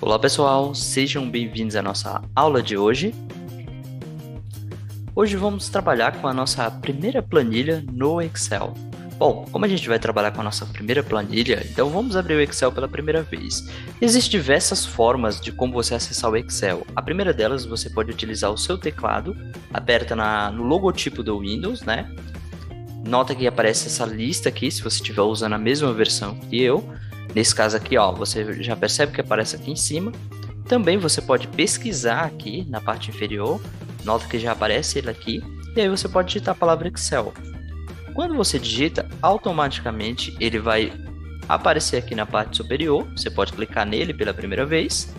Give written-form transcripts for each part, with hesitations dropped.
Olá pessoal, sejam bem-vindos à nossa aula de hoje. Hoje vamos trabalhar com a nossa primeira planilha no Excel. Bom, como a gente vai trabalhar com a nossa primeira planilha, então vamos abrir o Excel pela primeira vez. Existem diversas formas de como você acessar o Excel. A primeira delas, você pode utilizar o seu teclado, aperta no logotipo do Windows, né? Nota que aparece essa lista aqui, se você estiver usando a mesma versão que eu. Nesse caso aqui, ó, você já percebe que aparece aqui em cima. Também você pode pesquisar aqui na parte inferior. Nota que já aparece ele aqui. E aí você pode digitar a palavra Excel. Quando você digita, automaticamente ele vai aparecer aqui na parte superior. Você pode clicar nele pela primeira vez.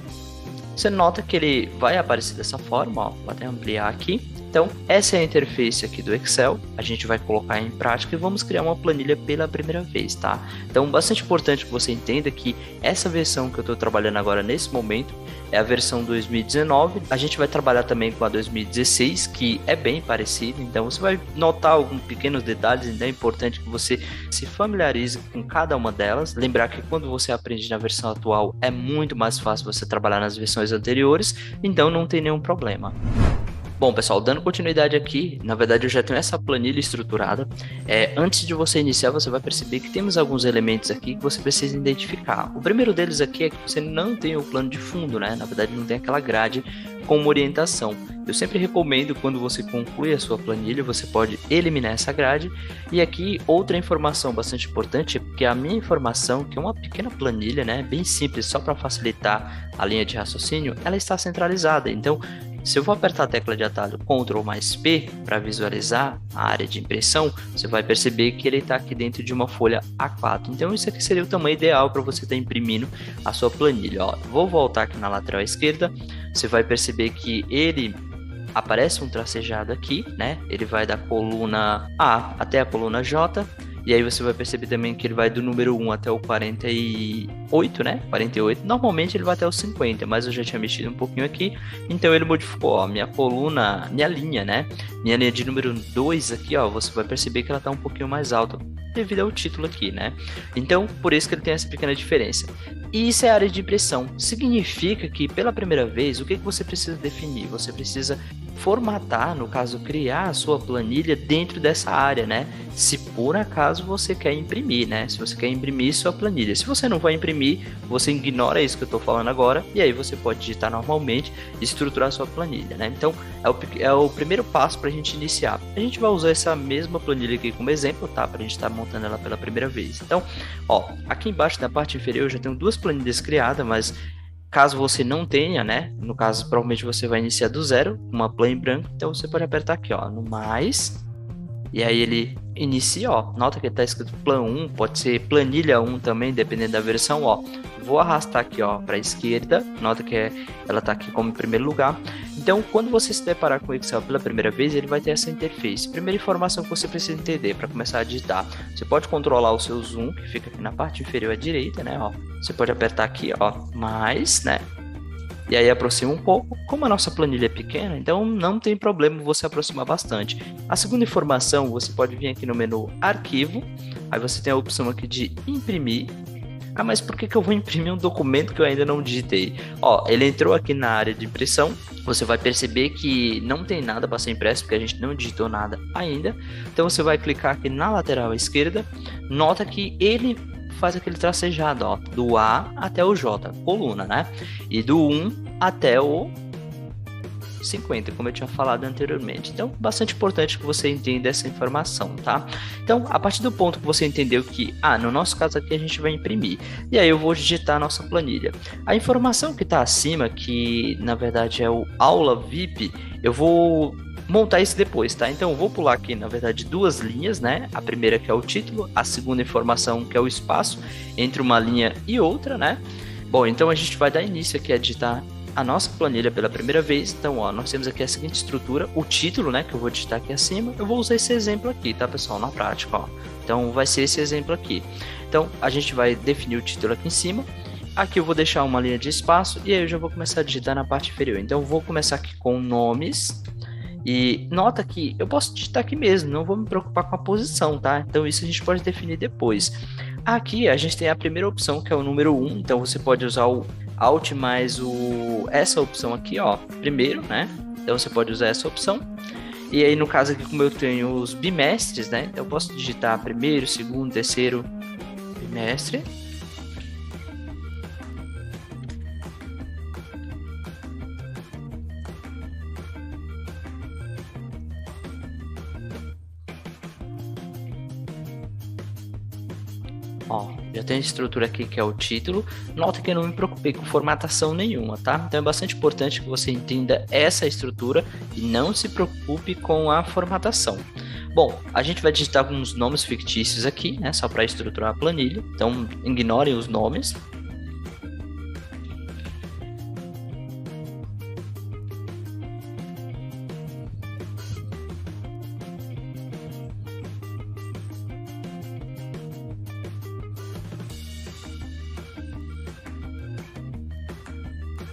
Você nota que ele vai aparecer dessa forma, ó. Vou até ampliar aqui. Então, essa é a interface aqui do Excel, a gente vai colocar em prática e vamos criar uma planilha pela primeira vez, tá? Então, bastante importante que você entenda que essa versão que eu estou trabalhando agora nesse momento é a versão 2019, a gente vai trabalhar também com a 2016, que é bem parecida, então você vai notar alguns pequenos detalhes, então é importante que você se familiarize com cada uma delas, lembrar que quando você aprende na versão atual é muito mais fácil você trabalhar nas versões anteriores, então não tem nenhum problema. Bom, pessoal, dando continuidade aqui, na verdade eu já tenho essa planilha estruturada. Antes de você iniciar, você vai perceber que temos alguns elementos aqui que você precisa identificar. O primeiro deles aqui é que você não tem o plano de fundo, né? Na verdade, não tem aquela grade com uma orientação. Eu sempre recomendo, quando você conclui a sua planilha, você pode eliminar essa grade. E aqui, outra informação bastante importante, porque a minha informação, que é uma pequena planilha, né? Bem simples, só para facilitar a linha de raciocínio, ela está centralizada. Então, se eu vou apertar a tecla de atalho Ctrl mais P para visualizar a área de impressão, você vai perceber que ele está aqui dentro de uma folha A4. Então isso aqui seria o tamanho ideal para você estar imprimindo a sua planilha. Ó, vou voltar aqui na lateral esquerda, você vai perceber que ele aparece um tracejado aqui, né? Ele vai da coluna A até a coluna J. E aí você vai perceber também que ele vai do número 1 até o 48, né? 48. Normalmente ele vai até o 50, mas eu já tinha mexido um pouquinho aqui. Então ele modificou, ó, minha coluna, minha linha, né? Minha linha de número 2 aqui, ó, você vai perceber que ela tá um pouquinho mais alta devido ao título aqui, né? Então, por isso que ele tem essa pequena diferença. E isso é a área de impressão. Significa que, pela primeira vez, o que você precisa definir? Você precisa formatar, no caso, criar a sua planilha dentro dessa área, né? Se por acaso você quer imprimir, né? Se você quer imprimir sua planilha. Se você não vai imprimir, você ignora isso que eu estou falando agora e aí você pode digitar normalmente e estruturar sua planilha, né? Então, é o primeiro passo para a gente iniciar. A gente vai usar essa mesma planilha aqui como exemplo, tá? Para a gente estar montando ela pela primeira vez. Então, ó, aqui embaixo na parte inferior eu já tenho duas planilhas criadas, mas caso você não tenha, né? No caso, provavelmente você vai iniciar do zero, uma planilha em branco, então você pode apertar aqui, ó, no mais, e aí ele inicia, ó, nota que está escrito plan 1, pode ser planilha 1 também, dependendo da versão, ó. Vou arrastar aqui, ó, para a esquerda, nota que ela está aqui como em primeiro lugar. Então, quando você se deparar com o Excel pela primeira vez, ele vai ter essa interface. Primeira informação que você precisa entender para começar a digitar. Você pode controlar o seu zoom, que fica aqui na parte inferior à direita, né, ó. Você pode apertar aqui, ó, mais, né? E aí aproxima um pouco. Como a nossa planilha é pequena, então não tem problema você aproximar bastante. A segunda informação, você pode vir aqui no menu Arquivo. Aí você tem a opção aqui de imprimir. Ah, mas por que eu vou imprimir um documento que eu ainda não digitei? Ó, ele entrou aqui na área de impressão. Você vai perceber que não tem nada para ser impresso, porque a gente não digitou nada ainda. Então você vai clicar aqui na lateral esquerda. Nota que ele faz aquele tracejado, ó, do A até o J, coluna, né? E do 1 até o 50, como eu tinha falado anteriormente. Então, bastante importante que você entenda essa informação, tá? Então, a partir do ponto que você entendeu que, no nosso caso aqui a gente vai imprimir, e aí eu vou digitar a nossa planilha. A informação que está acima, que na verdade é o aula VIP, eu vou montar isso depois, tá? Então eu vou pular aqui, na verdade, duas linhas, né? A primeira que é o título, a segunda informação que é o espaço entre uma linha e outra, né? Bom, então a gente vai dar início aqui a digitar a nossa planilha pela primeira vez. Então, ó, nós temos aqui a seguinte estrutura, o título, né, que eu vou digitar aqui acima. Eu vou usar esse exemplo aqui, tá, pessoal, na prática, ó. Então vai ser esse exemplo aqui. Então a gente vai definir o título aqui em cima. Aqui eu vou deixar uma linha de espaço e aí eu já vou começar a digitar na parte inferior. Então eu vou começar aqui com nomes. E nota que eu posso digitar aqui mesmo, não vou me preocupar com a posição, tá? Então isso a gente pode definir depois. Aqui a gente tem a primeira opção, que é o número 1, então você pode usar o Alt mais essa opção aqui, ó, primeiro, né? Então você pode usar essa opção. E aí, no caso aqui, como eu tenho os bimestres, né? Eu posso digitar primeiro, segundo, terceiro bimestre. Ó, já tem a estrutura aqui que é o título. Nota que eu não me preocupei com formatação nenhuma, tá? Então é bastante importante que você entenda essa estrutura e não se preocupe com a formatação. Bom, a gente vai digitar alguns nomes fictícios aqui, né? Só para estruturar a planilha. Então ignorem os nomes.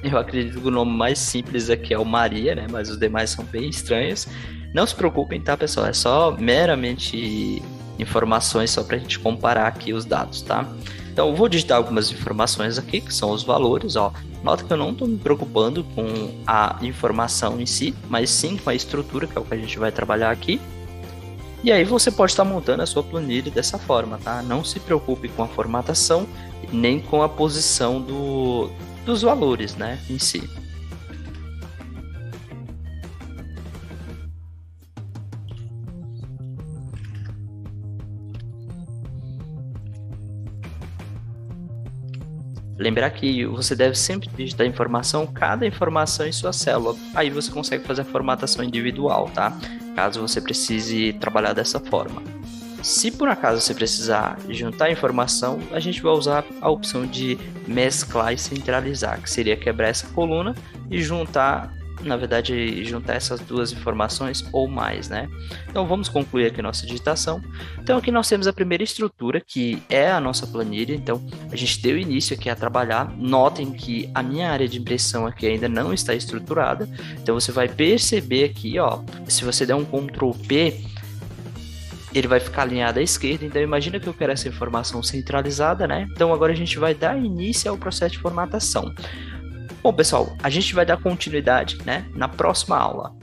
Eu acredito que o nome mais simples aqui é o Maria, né? Mas os demais são bem estranhos. Não se preocupem, tá, pessoal? É só meramente informações só para a gente comparar aqui os dados, tá? Então, eu vou digitar algumas informações aqui, que são os valores, ó. Nota que eu não estou me preocupando com a informação em si, mas sim com a estrutura, que é o que a gente vai trabalhar aqui. E aí você pode estar montando a sua planilha dessa forma, tá? Não se preocupe com a formatação, nem com a posição dos valores, né, em si. Lembrar que você deve sempre digitar informação, cada informação em sua célula. Aí você consegue fazer a formatação individual, tá? Caso você precise trabalhar dessa forma. Se por acaso você precisar juntar informação, a gente vai usar a opção de mesclar e centralizar, que seria quebrar essa coluna e juntar, na verdade, juntar essas duas informações ou mais, né? Então vamos concluir aqui nossa digitação. Então aqui nós temos a primeira estrutura, que é a nossa planilha. Então a gente deu início aqui a trabalhar. Notem que a minha área de impressão aqui ainda não está estruturada. Então você vai perceber aqui, ó, se você der um Ctrl P, ele vai ficar alinhado à esquerda. Então imagina que eu quero essa informação centralizada, né? Então agora a gente vai dar início ao processo de formatação. Bom, pessoal, a gente vai dar continuidade, né, na próxima aula.